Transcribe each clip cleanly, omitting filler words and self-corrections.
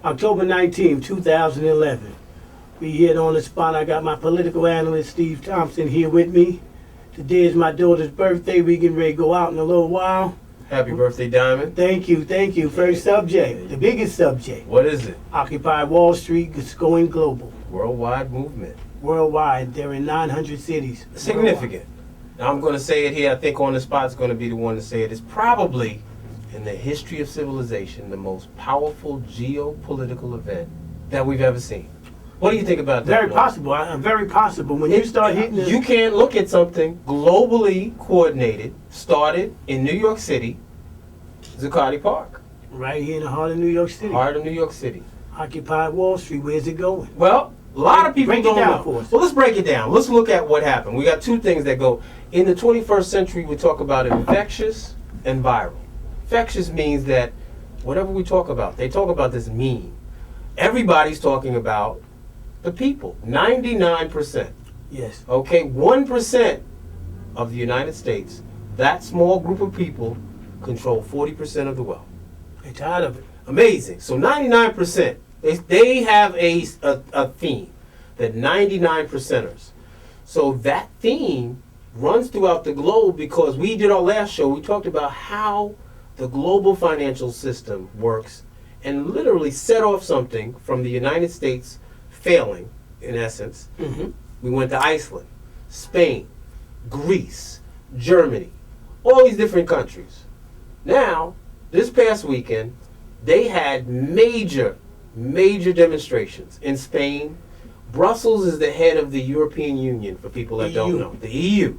October 19th, 2011. We here on the spot. I got my political analyst, Steve Thompson, here with me. Today is my daughter's birthday. We getting ready to go out in a little while. Happy birthday, Diamond. Thank you, thank you. First subject, the biggest subject. What is it? Occupy Wall Street is going global. Worldwide movement. Worldwide, they're in 900 cities. Significant. Now I'm going to say it here. I think on the spot's going to be the one to say it. It's probably, in the history of civilization, the most powerful geopolitical event that we've ever seen. What do you think about that? Very possible. Very possible. When you start hitting You can't look at something globally coordinated, started in New York City, Zuccotti Park. Right here in the heart of New York City. Heart of New York City. Occupy Wall Street. Where's it going? Well, a lot of people break don't it down know. for us. Well, let's break it down. Let's look at what happened. We got two things that go. In the 21st century, we talk about infectious and viral. Infectious means that whatever we talk about, they talk about this meme. Everybody's talking about the people. 99%. Yes. Okay, 1% of the United States, that small group of people, control 40% of the wealth. They're tired of it. Amazing. So 99%, they have a theme, that 99%ers. So that theme runs throughout the globe because we did our last show, we talked about how the global financial system works and literally set off something from the United States failing, in essence. Mm-hmm. We went to Iceland, Spain, Greece, Germany, all these different countries. Now, this past weekend, they had major demonstrations in Spain. Brussels is the head of the European Union, for people that don't know, the EU.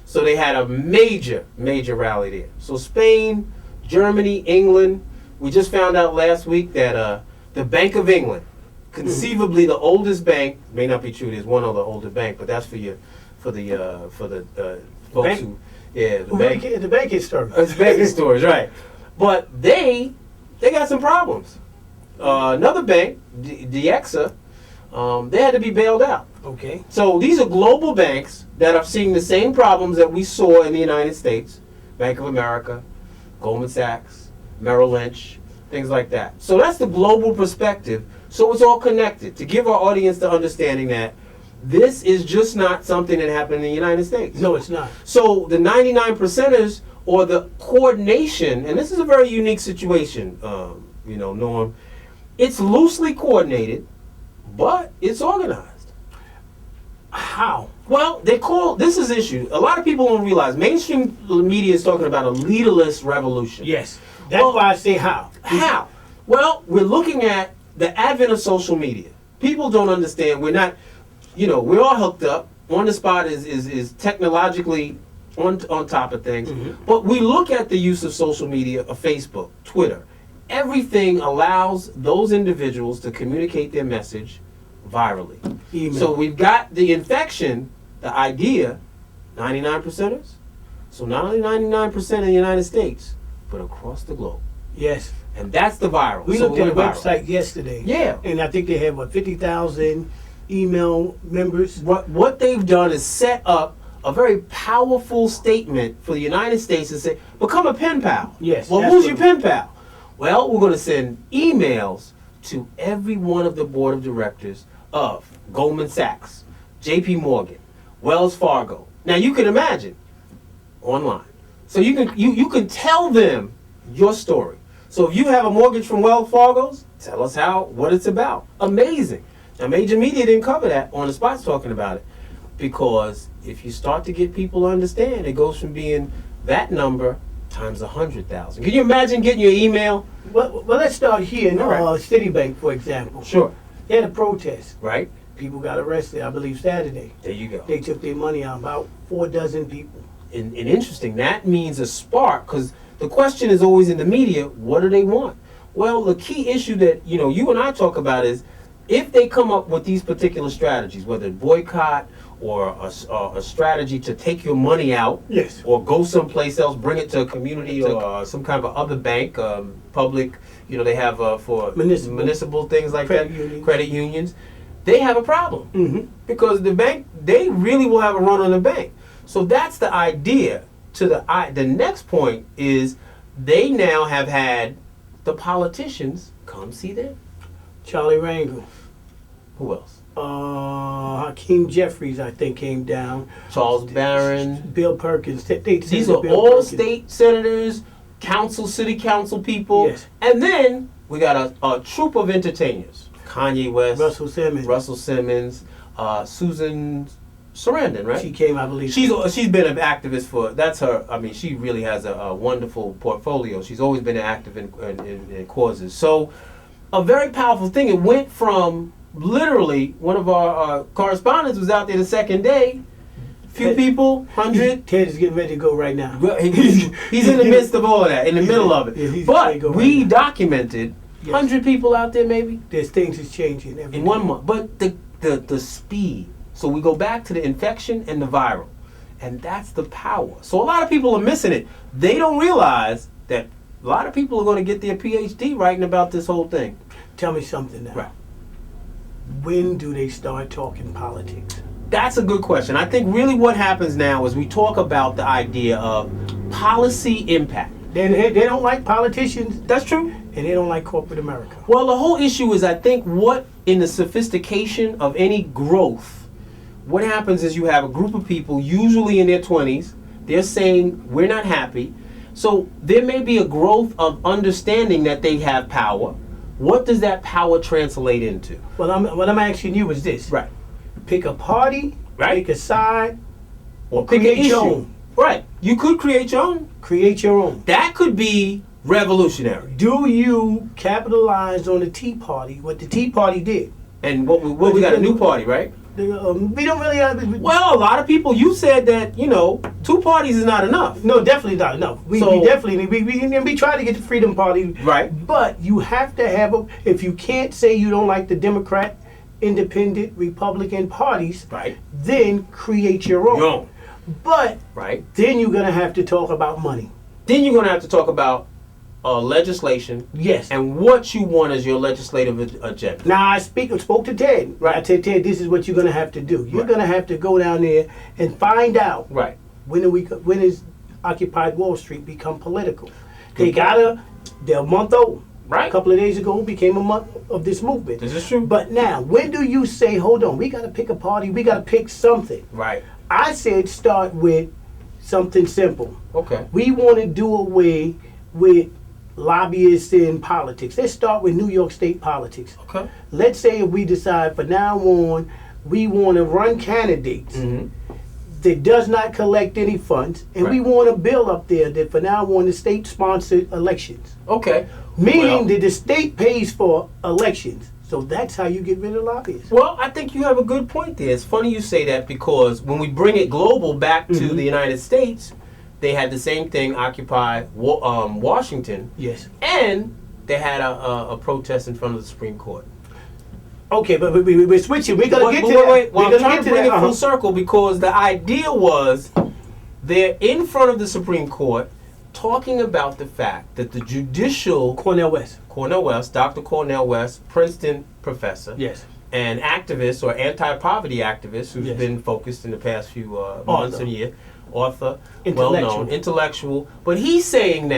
So they had a major rally there. So Spain, Germany, England. We just found out last week that the Bank of England, conceivably the oldest bank, may not be true, there's one other older bank, but that's for the folks bank. who, yeah, the bank history. It's banking stores, right? But they got some problems. Another bank, DXA, they had to be bailed out. Okay. So these are global banks that are seeing the same problems that we saw in the United States. Bank of America, Goldman Sachs, Merrill Lynch, things like that. So that's the global perspective. So it's all connected to give our audience the understanding that this is just not something that happened in the United States. No, it's not. So the 99%ers, or the coordination, and this is a very unique situation, Norm, it's loosely coordinated, but it's organized. How? Well, this is issue. A lot of people don't realize mainstream media is talking about a leaderless revolution. Yes. That's why I say how. How? Well, we're looking at the advent of social media. People don't understand. We're not, we're all hooked up. On the Spot is technologically on top of things. Mm-hmm. But we look at the use of social media, of Facebook, Twitter. Everything allows those individuals to communicate their message virally. Email. So we've got the infection, the idea, 99%ers. So not only 99% in the United States, but across the globe. Yes. And that's the viral. We looked at the website yesterday. Yeah. And I think they have, 50,000 email members. What they've done is set up a very powerful statement for the United States to say, become a pen pal. Yes. Well, who's your pen pal? Well, we're going to send emails to every one of the board of directors of Goldman Sachs, JP Morgan, Wells Fargo. Now you can imagine online. So you can tell them your story. So if you have a mortgage from Wells Fargo's, tell us what it's about. Amazing. Now major media didn't cover that. On the Spot's talking about it. Because if you start to get people to understand, it goes from being that number times 100,000. Can you imagine getting your email? Well, let's start here in Right. Citibank, for example. Sure. They had a protest. Right? People got arrested, I believe, Saturday. There you go. They took their money out, about 4 dozen people. And interesting, that means a spark, because the question is always in the media, what do they want? Well, the key issue that you and I talk about is if they come up with these particular strategies, whether boycott or a strategy to take your money out, yes, or go someplace else, bring it to a community or some kind of other bank, public, they have for municipal things like credit unions, they have a problem. Mm-hmm. Because the bank, they really will have a run on the bank. So that's the idea. The next point is they now have had the politicians come see them. Charlie Rangel. Who else? Hakeem Jeffries, I think, came down. Charles Barron. Bill Perkins. These are all state senators, city council people. Yes. And then we got a troop of entertainers. Kanye West. Russell Simmons. Susan Sarandon, right? She came, I believe. She's been an activist that's her. I mean, she really has a wonderful portfolio. She's always been active in causes. So, a very powerful thing. It went from literally one of our correspondents was out there the second day. Few people, 100. Ted is getting ready to go right now. He's in the midst of all of that, in the middle of it. Yeah, but we documented 100 people out there, maybe. There's things is changing every in 1 month. But the speed. So we go back to the infection and the viral. And that's the power. So a lot of people are missing it. They don't realize that a lot of people are going to get their PhD writing about this whole thing. Tell me something now. Right. When do they start talking politics? That's a good question. I think really what happens now is we talk about the idea of policy impact. They don't like politicians. That's true. And they don't like corporate America. Well, the whole issue is, I think, what in the sophistication of any growth, what happens is you have a group of people, usually in their 20s, they're saying, we're not happy. So there may be a growth of understanding that they have power. What does that power translate into? Well, what I'm asking you is this. Right. Pick a party, right? Pick a side, or pick create an your issue. own. Right. You could create your own. Create your own. That could be revolutionary. Do you capitalize on the Tea Party, what the Tea Party did? And what we got a new party, right? We don't really have... Well, a lot of people, you said that, 2 parties is not enough. No, definitely not enough. We definitely, we try to get the Freedom Party. Right. But you have to have if you can't say you don't like the Democrat, Independent, Republican parties, right, then create your own. Your own. But right, then you're going to have to talk about money. Then you're going to have to talk about legislation. Yes. And what you want as your legislative agenda. Now, I spoke to Ted. Right. I said, Ted, this is what you're going to have to do. You're going to have to go down there and find out. Right. When is Occupy Wall Street become political? They're a month old. Right. A couple of days ago, became a month of this movement. This is true. But now, when do you say, hold on, we got to pick a party, we got to pick something? Right. I said start with something simple. Okay. We want to do away with lobbyists in politics. Let's start with New York State politics. Okay. Let's say if we decide from now on, we want to run candidates that does not collect any funds, and we want a bill up there that for now on the state-sponsored elections. Okay. Meaning that the state pays for elections. So that's how you get rid of lobbyists. Well, I think you have a good point there. It's funny you say that because when we bring it global back to the United States, they had the same thing, Occupy Washington. Yes. And they had a protest in front of the Supreme Court. Okay, but we're switching. We're going to get to that. Wait. Well, I'm trying to bring it full circle because the idea was they're in front of the Supreme Court talking about the fact that the judicial... Cornel West, Dr. Cornel West, Princeton professor. Yes. An activist or anti-poverty activist who's been focused in the past few months and years. Author, well-known, intellectual. But he's saying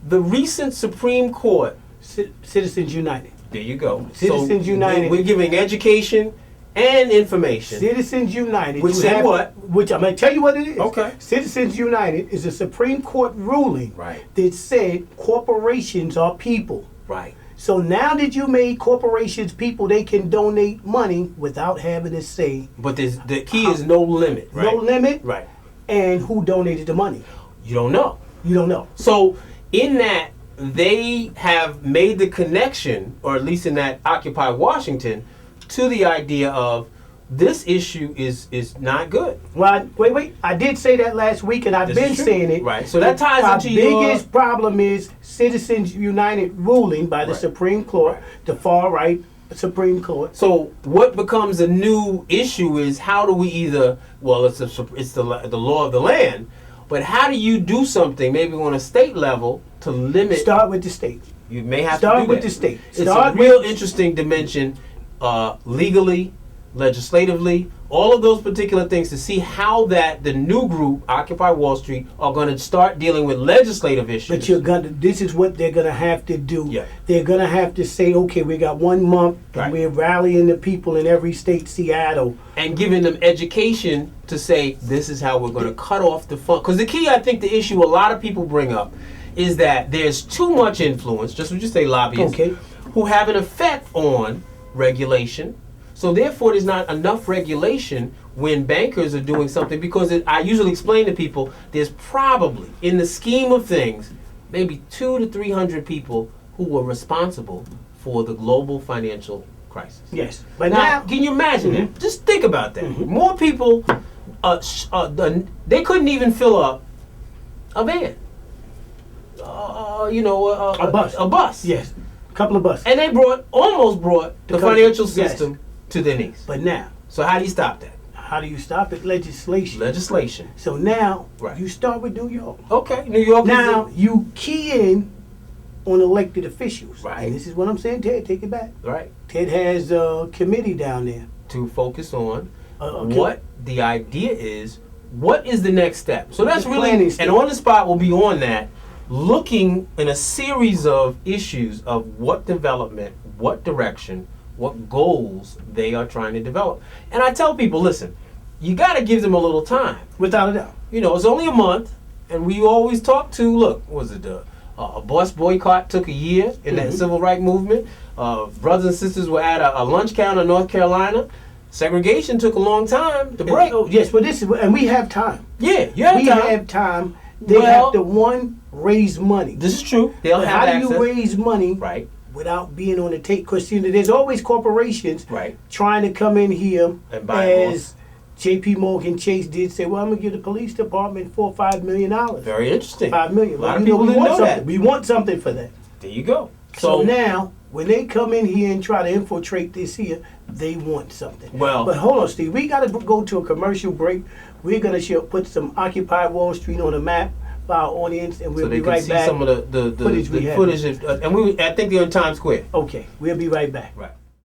the recent Supreme Court... Citizens United. There you go. Citizens United. We're giving education and information. Citizens United. Which said what? Which I'm going to tell you what it is. Okay. Citizens United is a Supreme Court ruling that said corporations are people. Right. So now that you made corporations people, they can donate money without having to say. But the key is no limit, right? No limit. Right. And who donated the money? You don't know. You don't know. So in that, they have made the connection, or at least in that Occupy Washington, to the idea of this issue is not good. Well, wait. I did say that last week, and I've been saying it. Right. So that ties into your... Our biggest problem is Citizens United ruling by the Supreme Court, the far-right Supreme Court. So what becomes a new issue is how do we either... Well, it's the law of the land, but how do you do something, maybe on a state level, to limit... Start with the state. You may have to do with that. the state. It's a real interesting dimension, legally, legislatively, all of those particular things to see how that the new group, Occupy Wall Street, are going to start dealing with legislative issues. But this is what they're going to have to do. Yeah. They're going to have to say, okay, we got 1 month, Right. and we're rallying the people in every state, Seattle. And giving them education to say, this is how we're going to cut off the fund. Because the key, I think, the issue a lot of people bring up is that there's too much influence, just what you say, lobbyists, Okay. who have an effect on regulation. So therefore, there's not enough regulation when bankers are doing something, because I usually explain to people, there's probably, in the scheme of things, maybe 200 to 300 people who were responsible for the global financial crisis. Yes. But Now, now, can you imagine that? Just think about that. More people, they couldn't even fill up a van. A bus. A bus. yes, a couple of buses. And they almost brought the The country, financial yes. system to their knees. But now, So how do you stop that? how do you stop it? Legislation. Legislation. So now, Right. you start with New York. Okay, New York. Now, you key in on elected officials. Right. And this is what I'm saying, Ted, take it back. Right. Ted has a committee down there. To focus on Okay. what the idea is. What is the next step? So that's The really, planning and step. on the spot will be on that, looking in a series of issues of what development, what direction, what goals they are trying to develop. And I tell people, listen, you got to give them a little time. Without a doubt. You know, it's only a month, and we always talk to, look, was it a bus boycott took a year in that civil rights movement. Brothers and sisters were at a lunch counter in North Carolina. Segregation took a long time to break. Oh, yes, but this is, and we have time. Yeah, you have We time. have time. They Well- have to, raise money. This is true. They'll But have how do access. you raise money Right, without being on the tape? Because there's always corporations right. trying to come in here And buy as J.P. Morgan Chase did say, well, I'm gonna give the police department $4 or $5 million. Very interesting. $5 million. A lot Well, of you people we didn't want know something. that. We want something for that. There you go. So now, when they come in here and try to infiltrate this here, they want something. Well- but hold on, Steve. We got to go to a commercial break. We're gonna put some Occupy Wall Street on the map for our audience, and we'll so they be can right see back. some of the footage we have. footage, and I think they're in Times Square. Okay, we'll be right back. Right.